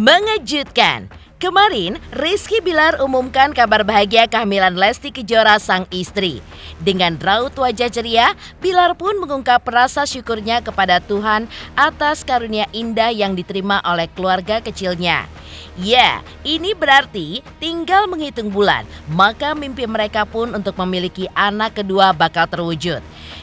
Mengejutkan. Kemarin, Rizky Bilar umumkan kabar bahagia kehamilan Lesti Kejora sang istri. Dengan raut wajah ceria, Bilar pun mengungkap rasa syukurnya kepada Tuhan atas karunia indah yang diterima oleh keluarga kecilnya. Ya, ini berarti tinggal menghitung bulan, maka mimpi mereka pun untuk memiliki anak kedua bakal terwujud.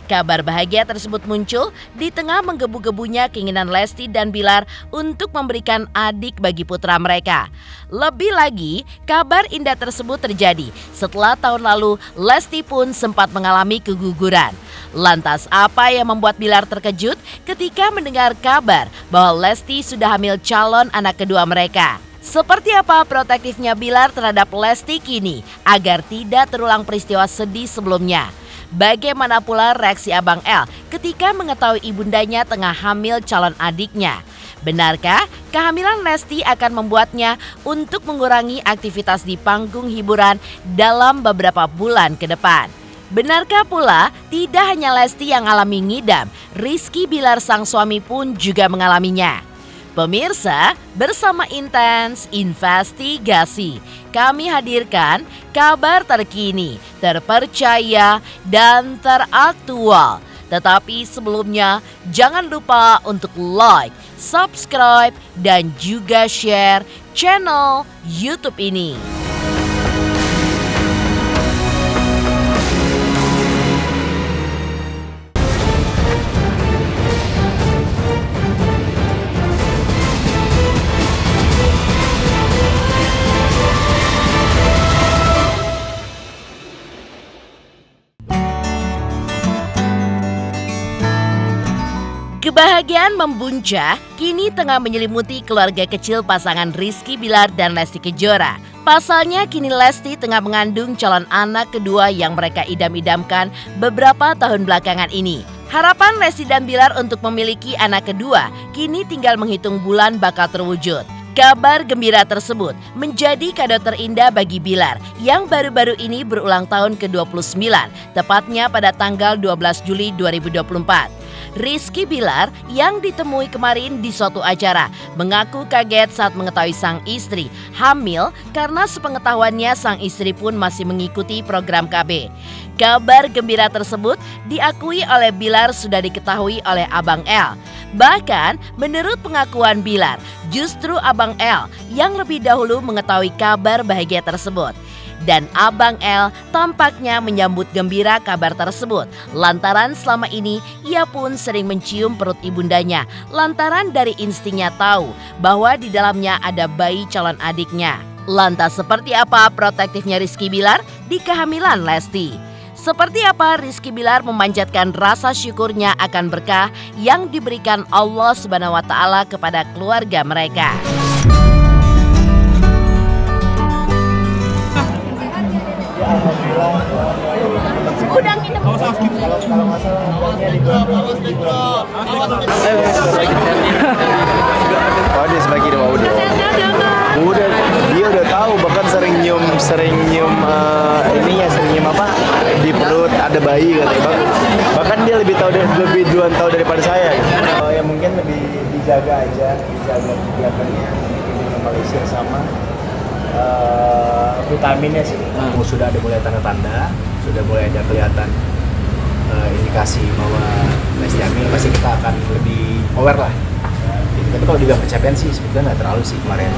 Kabar bahagia tersebut muncul di tengah menggebu-gebunya keinginan Lesti dan Bilar untuk memberikan adik bagi putra mereka. Lebih lagi, kabar indah tersebut terjadi setelah tahun lalu Lesti pun sempat mengalami keguguran. Lantas apa yang membuat Bilar terkejut ketika mendengar kabar bahwa Lesti sudah hamil calon anak kedua mereka? Seperti apa protektifnya Bilar terhadap Lesti kini agar tidak terulang peristiwa sedih sebelumnya? Bagaimana pula reaksi Abang L ketika mengetahui ibundanya tengah hamil calon adiknya? Benarkah kehamilan Lesti akan membuatnya untuk mengurangi aktivitas di panggung hiburan dalam beberapa bulan ke depan? Benarkah pula tidak hanya Lesti yang alami ngidam, Rizky Bilar sang suami pun juga mengalaminya? Pemirsa, bersama Intens Investigasi, kami hadirkan kabar terkini, terpercaya, dan teraktual. Tetapi sebelumnya, jangan lupa untuk like, subscribe, dan juga share channel YouTube ini. Kebahagiaan membuncah kini tengah menyelimuti keluarga kecil pasangan Rizky Bilar dan Lesti Kejora. Pasalnya kini Lesti tengah mengandung calon anak kedua yang mereka idam-idamkan beberapa tahun belakangan ini. Harapan Lesti dan Bilar untuk memiliki anak kedua kini tinggal menghitung bulan bakal terwujud. Kabar gembira tersebut menjadi kado terindah bagi Bilar yang baru-baru ini berulang tahun ke-29, tepatnya pada tanggal 12 Juli 2024. Rizky Bilar yang ditemui kemarin di suatu acara mengaku kaget saat mengetahui sang istri hamil karena sepengetahuannya sang istri pun masih mengikuti program KB. Kabar gembira tersebut diakui oleh Bilar sudah diketahui oleh Abang L. Bahkan menurut pengakuan Bilar, justru Abang L yang lebih dahulu mengetahui kabar bahagia tersebut. Dan Abang L tampaknya menyambut gembira kabar tersebut lantaran selama ini ia pun sering mencium perut ibundanya lantaran dari instingnya tahu bahwa di dalamnya ada bayi calon adiknya. Lantas seperti apa protektifnya Rizky Bilar di kehamilan Lesti? Seperti apa Rizky Bilar memanjatkan rasa syukurnya akan berkah yang diberikan Allah Subhanahu wa Ta'ala kepada keluarga mereka? Udah minum. Kalau masalah dia sebagai udah dia udah tahu, bahkan sering nyium ininya, sering nyium apa di perut ada bayi katanya. Bahkan dia lebih duluan tahu daripada saya. Ya mungkin lebih dijaga kegiatannya, Malaysia sama vitaminnya sih. Sudah ada mulai tanda-tanda, sudah mulai ada kelihatan indikasi bahwa Lesti hamil, pasti kita akan lebih aware lah. Tapi kalau dibilang kecapean sih sebetulnya nggak terlalu sih kemarin.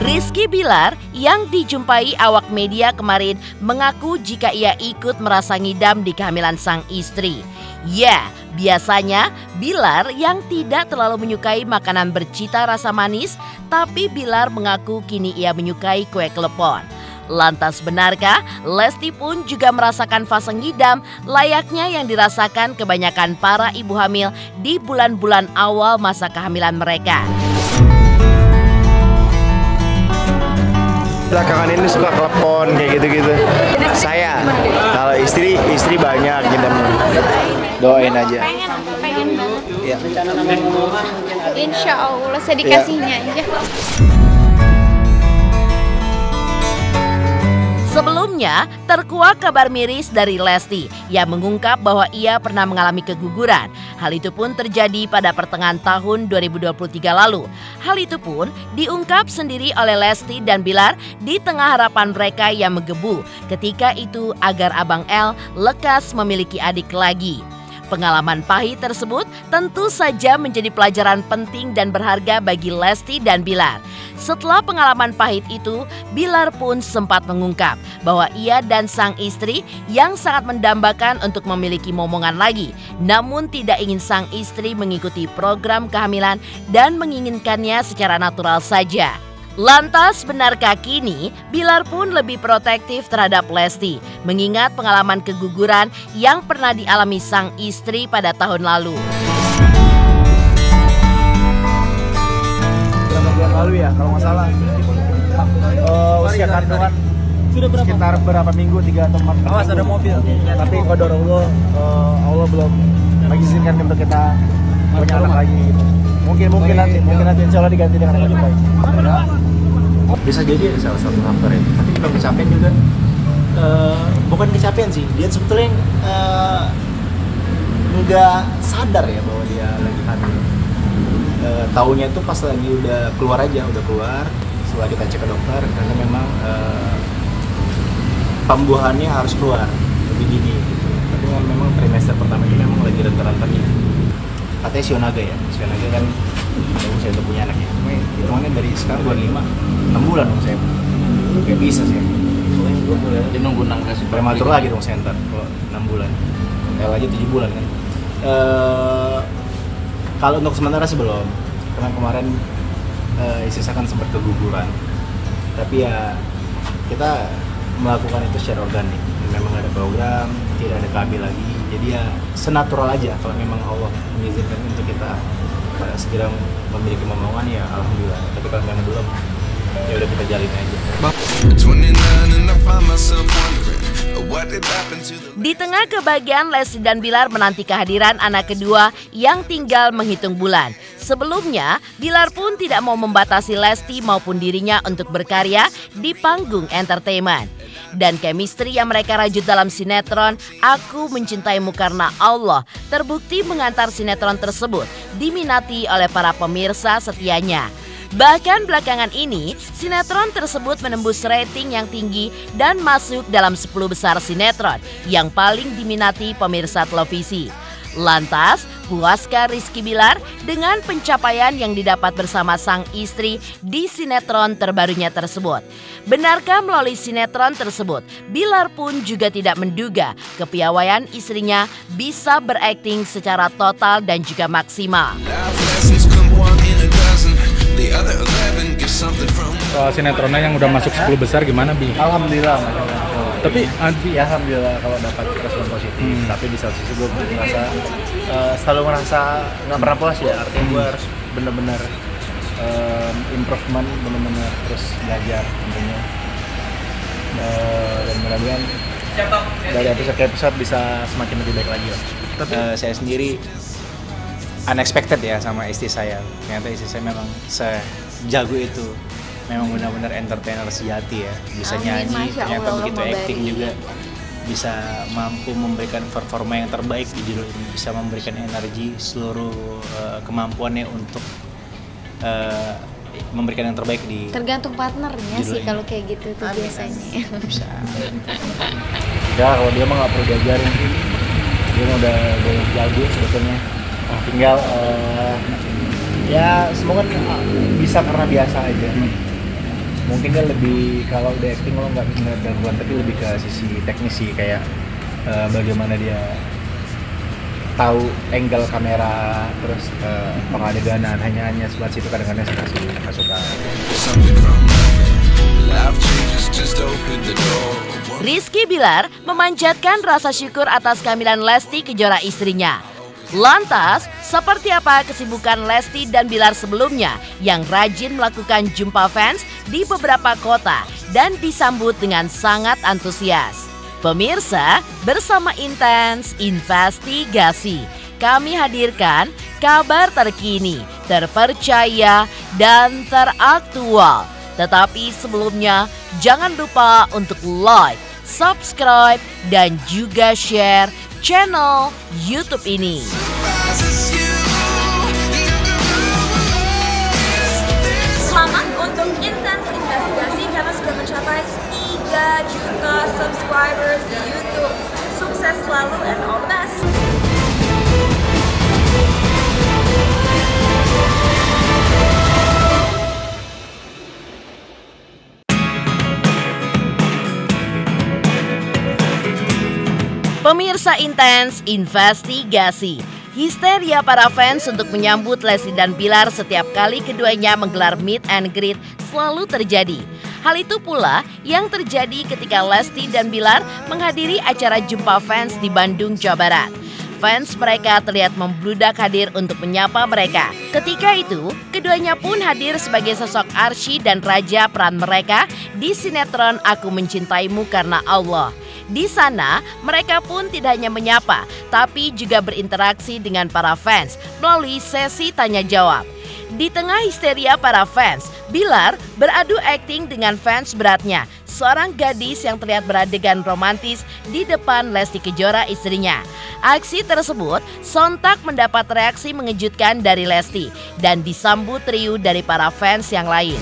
Rizky Bilar yang dijumpai awak media kemarin mengaku jika ia ikut merasa ngidam di kehamilan sang istri. Ya, biasanya Bilar yang tidak terlalu menyukai makanan bercita rasa manis, tapi Bilar mengaku kini ia menyukai kue klepon. Lantas benarkah Lesti pun juga merasakan fase ngidam layaknya yang dirasakan kebanyakan para ibu hamil di bulan-bulan awal masa kehamilan mereka? Belakangan ini suka klepon kayak gitu-gitu. Saya, kalau istri banyak ngidamnya. Doain aja. pengen banget. Ya. Insya Allah saya dikasihnya aja. Sebelumnya, terkuak kabar miris dari Lesti yang mengungkap bahwa ia pernah mengalami keguguran. Hal itu pun terjadi pada pertengahan tahun 2023 lalu. Hal itu pun diungkap sendiri oleh Lesti dan Bilar di tengah harapan mereka yang menggebu ketika itu agar Abang L lekas memiliki adik lagi. Pengalaman pahit tersebut tentu saja menjadi pelajaran penting dan berharga bagi Lesti dan Bilar. Setelah pengalaman pahit itu, Bilar pun sempat mengungkap bahwa ia dan sang istri yang sangat mendambakan untuk memiliki momongan lagi, namun tidak ingin sang istri mengikuti program kehamilan dan menginginkannya secara natural saja. Lantas, benarkah kini Bilar pun lebih protektif terhadap Lesti, mengingat pengalaman keguguran yang pernah dialami sang istri pada tahun lalu? Berapa bulan lalu ya, kalau nggak salah. Usia kandungan sekitar berapa minggu, 3 atau 4 minggu. Awas ada mobil. Tapi qadar Allah belum mengizinkan untuk kita punya anak lagi. Gitu. Mungkin nanti insya Allah diganti dengan anak baik. Bisa jadi ada salah satu faktor ya. Tapi kalau kecapean juga bukan kecapean sih, dia sebetulnya nggak sadar ya bahwa dia lagi hamil. Taunya itu pas lagi udah keluar setelah kita cek ke dokter karena memang pembuahannya harus keluar lebih dini gitu. Tapi memang trimester pertama ini memang lagi renta-rentanya. Katanya Sionaga kan saya udah punya anaknya. Cuma hitungannya dari sekarang 25, 6 bulan dong saya. Gak bisa sih. Dia nunggu 6 kasih prematur lagi dong saya ntar kalau 6 bulan. L aja 7 bulan kan. Kalau untuk sementara sih belum. Karena kemarin istri saya kan sempat keguguran. Tapi ya kita melakukan itu secara organik. Memang ada program, tidak ada KB lagi. Jadi ya senatural aja kalau memang Allah mengizinkan untuk kita segera memiliki momongan ya alhamdulillah. Tapi kalau memang belum ya udah kita jalin aja. Di tengah kebahagiaan, Lesti dan Bilar menanti kehadiran anak kedua yang tinggal menghitung bulan. Sebelumnya, Bilar pun tidak mau membatasi Lesti maupun dirinya untuk berkarya di panggung entertainment. Dan chemistry yang mereka rajut dalam sinetron Aku Mencintaimu Karena Allah terbukti mengantar sinetron tersebut diminati oleh para pemirsa setianya. Bahkan belakangan ini, sinetron tersebut menembus rating yang tinggi dan masuk dalam 10 besar sinetron yang paling diminati pemirsa televisi. Lantas, puaskah Rizky Bilar dengan pencapaian yang didapat bersama sang istri di sinetron terbarunya tersebut? Benarkah melalui sinetron tersebut, Bilar pun juga tidak menduga kepiawaian istrinya bisa berakting secara total dan juga maksimal? Soal sinetronnya yang udah masuk 10 besar gimana, Bi? Alhamdulillah. Tapi alhamdulillah kalau dapat respon positif. Tapi di satu sisi gue selalu merasa nggak pernah puas ya. Artinya gue harus benar-benar improvement, benar-benar terus belajar tentunya. Dan mudah-mudahan dari episode ke episode bisa semakin lebih baik lagi. Tapi saya sendiri unexpected ya sama istri saya. Ternyata istri saya memang sejago itu. Memang benar-benar entertainer sejati ya. Bisa nyanyi, ternyata begitu acting juga. Bisa mampu memberikan performa yang terbaik di judul ini. Bisa memberikan energi seluruh kemampuannya untuk memberikan yang terbaik di tergantung partnernya sih kalau kayak gitu tuh biasanya. Bisa. Ya kalau dia mah nggak perlu diajarin sih. Dia mah udah jago sebetulnya. Tinggal ya semoga bisa karena biasa aja. Mungkin kan lebih kalau udah acting lo nggak ngeliat gangguan, tapi lebih ke sisi teknis sih kayak bagaimana dia tahu angle kamera, terus pengadeganan hanya sebelah situ kadang-kadang saya suka. Rizky Bilar memanjatkan rasa syukur atas kehamilan Lesti Kejora istrinya. Lantas, seperti apa kesibukan Lesti dan Bilar sebelumnya yang rajin melakukan jumpa fans di beberapa kota dan disambut dengan sangat antusias? Pemirsa, bersama Intens Investigasi, kami hadirkan kabar terkini, terpercaya, dan teraktual. Tetapi sebelumnya, Jangan lupa untuk like, subscribe, dan juga share channel YouTube ini. Semangat untuk Intens Investigasi karena sudah mencapai 3 juta subscribers di YouTube. Sukses selalu and all the best. Pemirsa Intens Investigasi, histeria para fans untuk menyambut Lesti dan Bilar setiap kali keduanya menggelar meet and greet selalu terjadi. Hal itu pula yang terjadi ketika Lesti dan Bilar menghadiri acara jumpa fans di Bandung, Jawa Barat. Fans mereka terlihat membludak hadir untuk menyapa mereka. Ketika itu, keduanya pun hadir sebagai sosok Arsy dan Raja peran mereka di sinetron Aku Mencintaimu Karena Allah. Di sana, mereka pun tidak hanya menyapa, tapi juga berinteraksi dengan para fans melalui sesi tanya jawab. Di tengah histeria para fans, Bilar beradu akting dengan fans beratnya, seorang gadis yang terlihat beradegan romantis di depan Lesti Kejora istrinya. Aksi tersebut sontak mendapat reaksi mengejutkan dari Lesti dan disambut riuh dari para fans yang lain.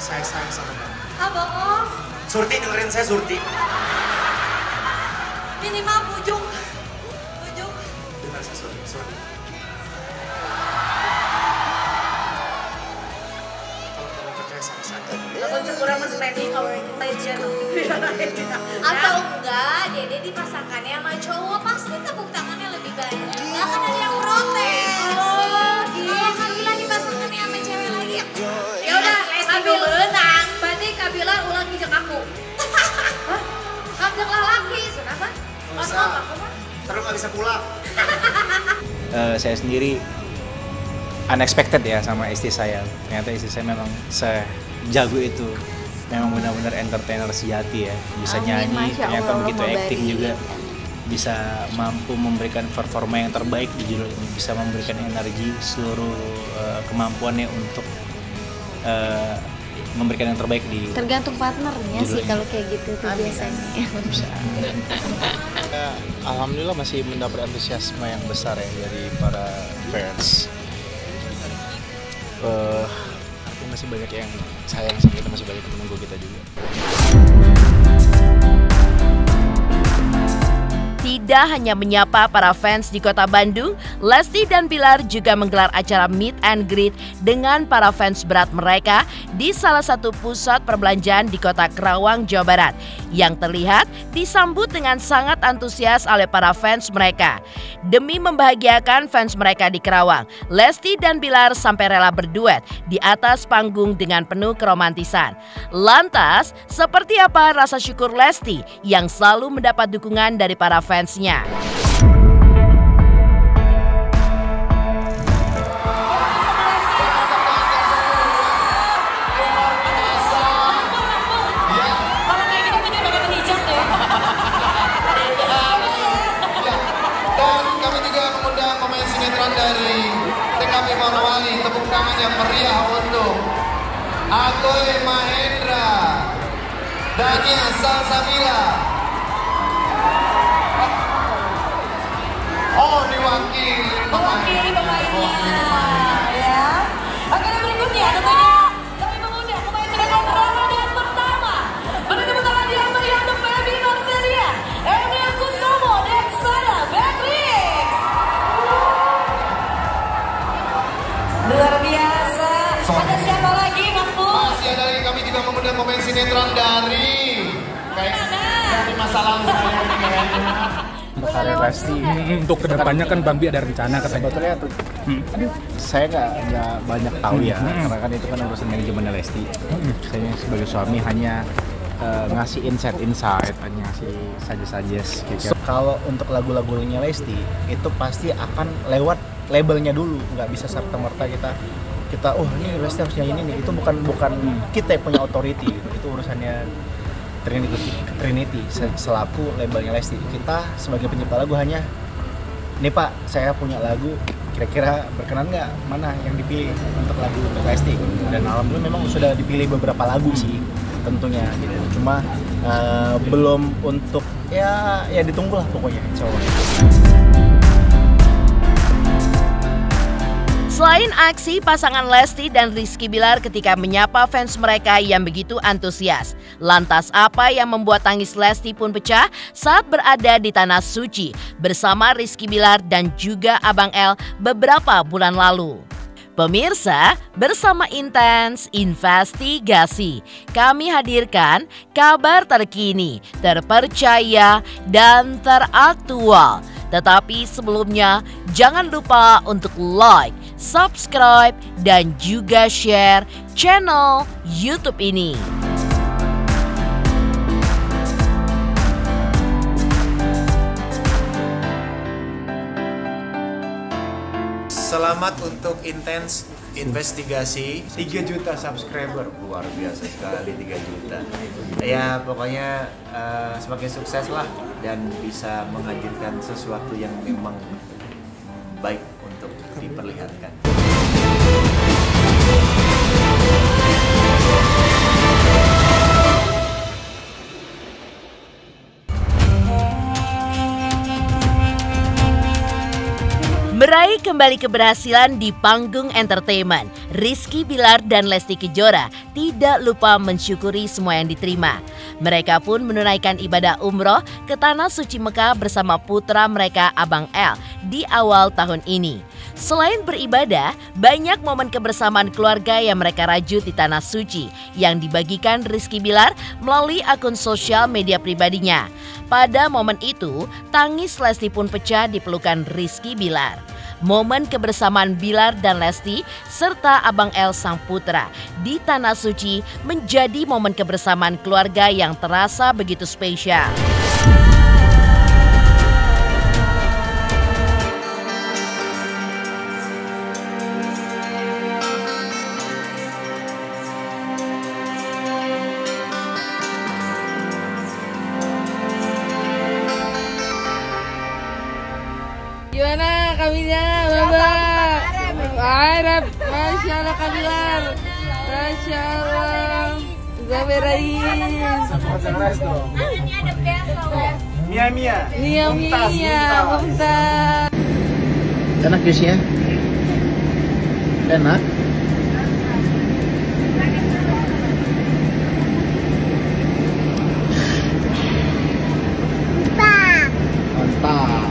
Saya sayang sama kamu. Ah, bohong. Surti, dengerin saya, Surti. Minimal pujuk. Dengar saya, Surti. Kalau kamu percaya sama saya. Abang kurang mas ready kalau legend. Atau enggak, Dede dipasangkannya sama cowok pasti tepuk tangannya lebih banyak. Nggak akan ada yang protes. Oh, gitu. Kalau Kabila dipasangkannya sama cewek lagi, Ya udah, ambil benang. Berarti Kabila ulang ngijak aku. Hah? Ngajak laki, kenapa? Nggak usah. Terus nggak bisa pulang. Saya sendiri unexpected ya sama istri saya. Ternyata istri saya memang sejago itu. Memang benar-benar entertainer sejati ya. Bisa Amin, nyanyi, Masya ternyata Allah, begitu Allahumma acting barik. juga. Bisa mampu memberikan performa yang terbaik di judul ini. Bisa memberikan energi seluruh kemampuannya untuk memberikan yang terbaik di tergantung partnernya sih kalau kayak gitu tuh biasanya. Alhamdulillah masih mendapat antusiasme yang besar ya dari para fans. Masih banyak yang sayang sama kita, masih banyak yang menunggu kita juga. Tidak hanya menyapa para fans di kota Bandung, Lesti dan Bilar juga menggelar acara meet and greet dengan para fans berat mereka di salah satu pusat perbelanjaan di kota Kerawang, Jawa Barat, yang terlihat disambut dengan sangat antusias oleh para fans mereka. Demi membahagiakan fans mereka di Kerawang, Lesti dan Bilar sampai rela berduet di atas panggung dengan penuh keromantisan. Lantas, seperti apa rasa syukur Lesti yang selalu mendapat dukungan dari para fansnya? Dan kami juga mengundang pemain sinetron dari TKP Morowali. Tepuk tangan yang meriah untuk Agoy Mahendra, Dania Salsabila. Oh, diwakili pemainnya. Ya. Oke, yang berikutnya tentunya kami mengundang pemain sinetron Ramadan pertama. Beri tepuk tangan yang meriah untuk Baby Marcelia, Emil Kusumo, dan Sarah Beatrix. Luar biasa. Ada siapa lagi, Mas Bu? Masih ada lagi, kami juga mengundang pemain sinetron dari masa lalu saya Untuk karir Lesti, untuk kedepannya kan Bang Bi ada rencana katanya. sebetulnya tuh saya nggak banyak tahu ya, karena kan itu kan urusan manajemen Lesti. Saya sebagai suami hanya ngasih insight, hanya ngasih suggest gitu. Kalau untuk lagu-lagunya Lesti itu pasti akan lewat labelnya dulu, nggak bisa serta merta kita oh ini Lesti harus nyanyi ini. Itu bukan kita yang punya authority gitu. Itu urusannya Trinity selaku labelnya Lesti. Kita sebagai pencipta lagu hanya nih Pak, saya punya lagu, kira-kira berkenan nggak mana yang dipilih untuk lagu untuk Lesti. Dan alhamdulillah memang sudah dipilih beberapa lagu sih tentunya gitu. Cuma belum untuk ya ditunggulah pokoknya, insya Allah. Selain aksi pasangan Lesti dan Rizky Bilar ketika menyapa fans mereka yang begitu antusias, lantas apa yang membuat tangis Lesti pun pecah saat berada di Tanah Suci bersama Rizky Bilar dan juga Abang L beberapa bulan lalu? Pemirsa, bersama Intens Investigasi, kami hadirkan kabar terkini, terpercaya, dan teraktual. Tetapi sebelumnya, jangan lupa untuk like, subscribe, dan juga share channel YouTube ini. Selamat untuk Intens Investigasi 3 juta subscriber. luar biasa sekali 3 juta. Ya pokoknya semakin sukses lah dan bisa menghadirkan sesuatu yang memang baik untuk diperlihatkan. Meraih kembali keberhasilan di panggung entertainment, Rizky Bilar dan Lesti Kejora tidak lupa mensyukuri semua yang diterima. Mereka pun menunaikan ibadah umroh ke Tanah Suci Mekah bersama putra mereka Abang L di awal tahun ini. Selain beribadah, banyak momen kebersamaan keluarga yang mereka rajut di Tanah Suci yang dibagikan Rizky Bilar melalui akun sosial media pribadinya. Pada momen itu, tangis Lesti pun pecah di pelukan Rizky Bilar. Momen kebersamaan Bilar dan Lesti serta Abang L sang putra di Tanah Suci menjadi momen kebersamaan keluarga yang terasa begitu spesial. Gimana Kamilnya, Bapak? Arab, Masya Allah Kamilar, Masya Allah, Zaberais, Mia. Nia, Mumtaz. Enak jusnya? Enak? Mantap.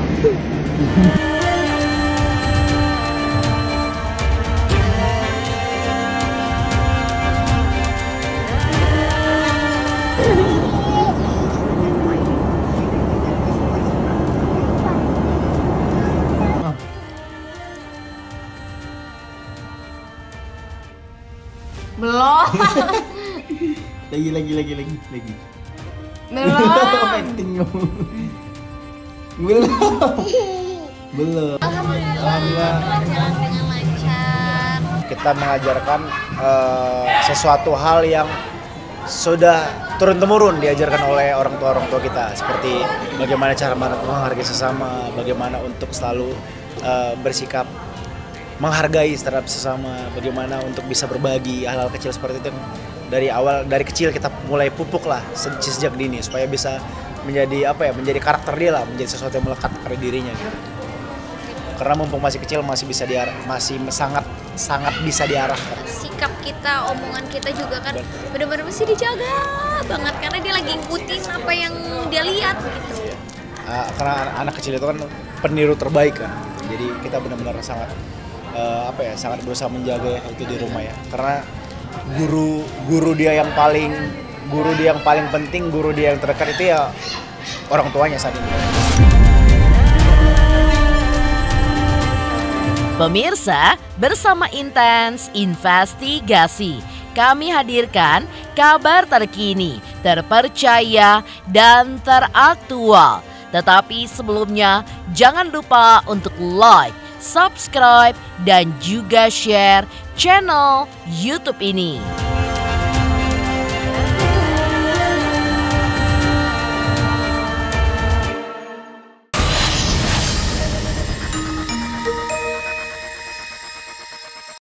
Belum. Lagi. Belum. Alhamdulillah. Berjalan dengan lancar. Kita mengajarkan sesuatu hal yang sudah turun-temurun diajarkan oleh orang tua kita, seperti bagaimana cara menghargai sesama, bagaimana untuk selalu bersikap menghargai terhadap sesama, bagaimana untuk bisa berbagi hal-hal kecil seperti itu. Dari kecil kita mulai pupuk lah sejak dini supaya bisa menjadi menjadi karakter dia lah, menjadi sesuatu yang melekat pada dirinya gitu. Karena mumpung masih kecil masih sangat bisa diarahkan. Sikap kita, omongan kita juga kan benar-benar mesti dijaga banget karena dia lagi ngikutin apa yang dia lihat gitu. Karena anak kecil itu kan peniru terbaik kan. Jadi kita benar-benar sangat berusaha menjaga itu di rumah ya. Karena guru dia yang paling penting, guru dia yang terdekat itu ya orang tuanya saat ini. Pemirsa, bersama Intens Investigasi, kami hadirkan kabar terkini, terpercaya, dan teraktual. Tetapi sebelumnya, jangan lupa untuk like, subscribe, dan juga share channel YouTube ini.